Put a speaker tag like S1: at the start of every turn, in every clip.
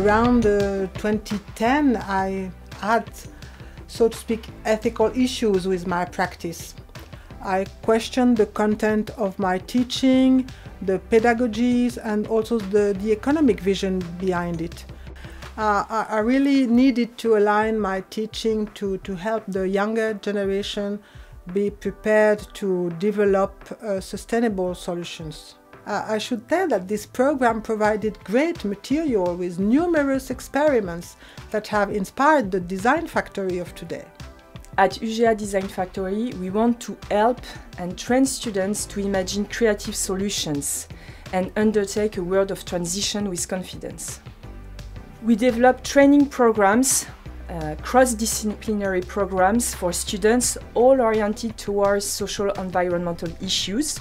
S1: Around 2010, I had, so to speak, ethical issues with my practice. I questioned the content of my teaching, the pedagogies, and also the economic vision behind it. I really needed to align my teaching to help the younger generation be prepared to develop sustainable solutions. I should tell that this program provided great material with numerous experiments that have inspired the design factory of today.
S2: At UGA Design Factory, we want to help and train students to imagine creative solutions and undertake a world of transition with confidence. We develop training programs, cross-disciplinary programs for students, all oriented towards social environmental issues.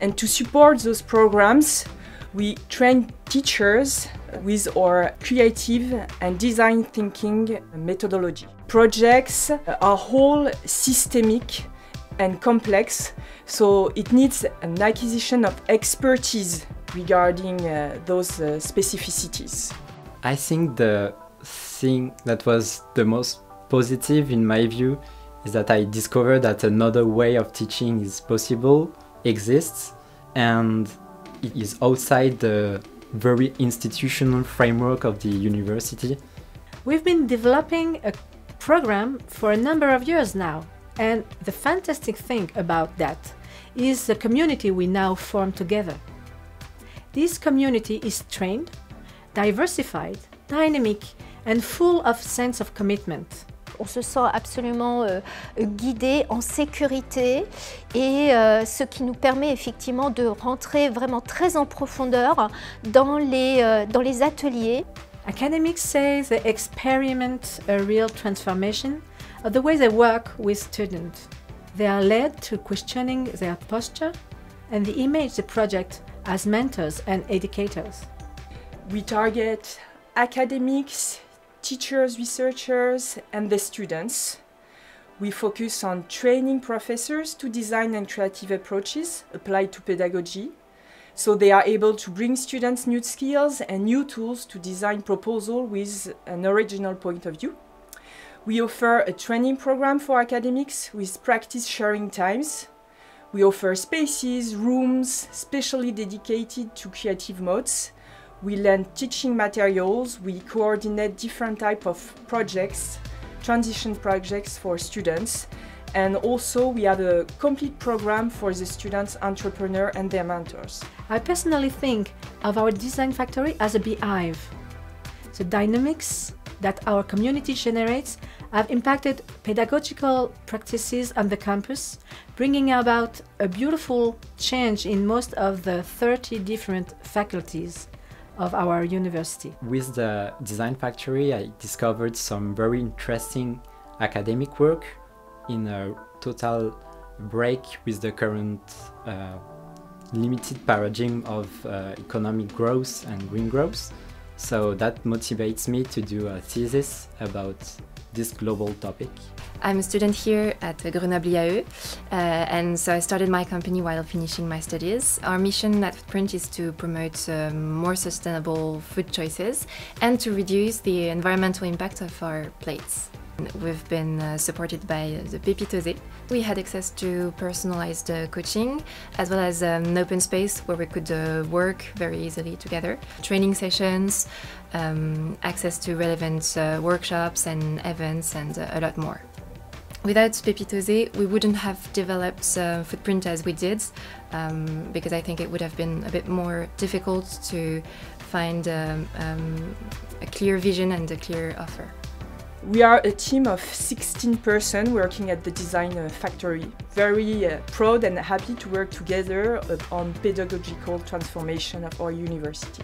S2: And to support those programs, we train teachers with our creative and design thinking methodology. Projects are all systemic and complex, so it needs an acquisition of expertise regarding those specificities.
S3: I think the thing that was the most positive in my view is that I discovered that another way of teaching is possible, exists, and it is outside the very institutional framework of the university.
S4: We've been developing a program for a number of years now, and the fantastic thing about that is the community we now form together. This community is trained, diversified, dynamic and full of sense of commitment.
S5: On se sent absolument guidé, en sécurité, et ce qui nous permet effectivement de rentrer vraiment très en profondeur dans les ateliers.
S4: Academics say they experiment a real transformation of the way they work with students. They are led to questioning their posture and they image the project as mentors and educators.
S2: We target academics, teachers, researchers, and the students. We focus on training professors to design and creative approaches applied to pedagogy, so they are able to bring students new skills and new tools to design proposals with an original point of view. We offer a training program for academics with practice sharing times. We offer spaces, rooms, specially dedicated to creative modes. We lend teaching materials, we coordinate different types of projects, transition projects for students, and also we have a complete program for the students, entrepreneurs and their mentors.
S4: I personally think of our design factory as a beehive. The dynamics that our community generates have impacted pedagogical practices on the campus, bringing about a beautiful change in most of the 30 different faculties of our university.
S3: With the Design Factory, I discovered some very interesting academic work in a total break with the current limited paradigm of economic growth and green growth. So that motivates me to do a thesis about this global topic.
S6: I'm a student here at Grenoble Alpes, and so I started my company while finishing my studies. Our mission at Footprint is to promote more sustainable food choices and to reduce the environmental impact of our plates. We've been supported by the Pépitosé. We had access to personalized coaching, as well as an open space where we could work very easily together. Training sessions, access to relevant workshops and events, and a lot more. Without Pépitosé, we wouldn't have developed Footprint as we did, because I think it would have been a bit more difficult to find a clear vision and a clear offer.
S2: We are a team of 16 persons working at the Design Factory. Very proud and happy to work together on pedagogical transformation of our university.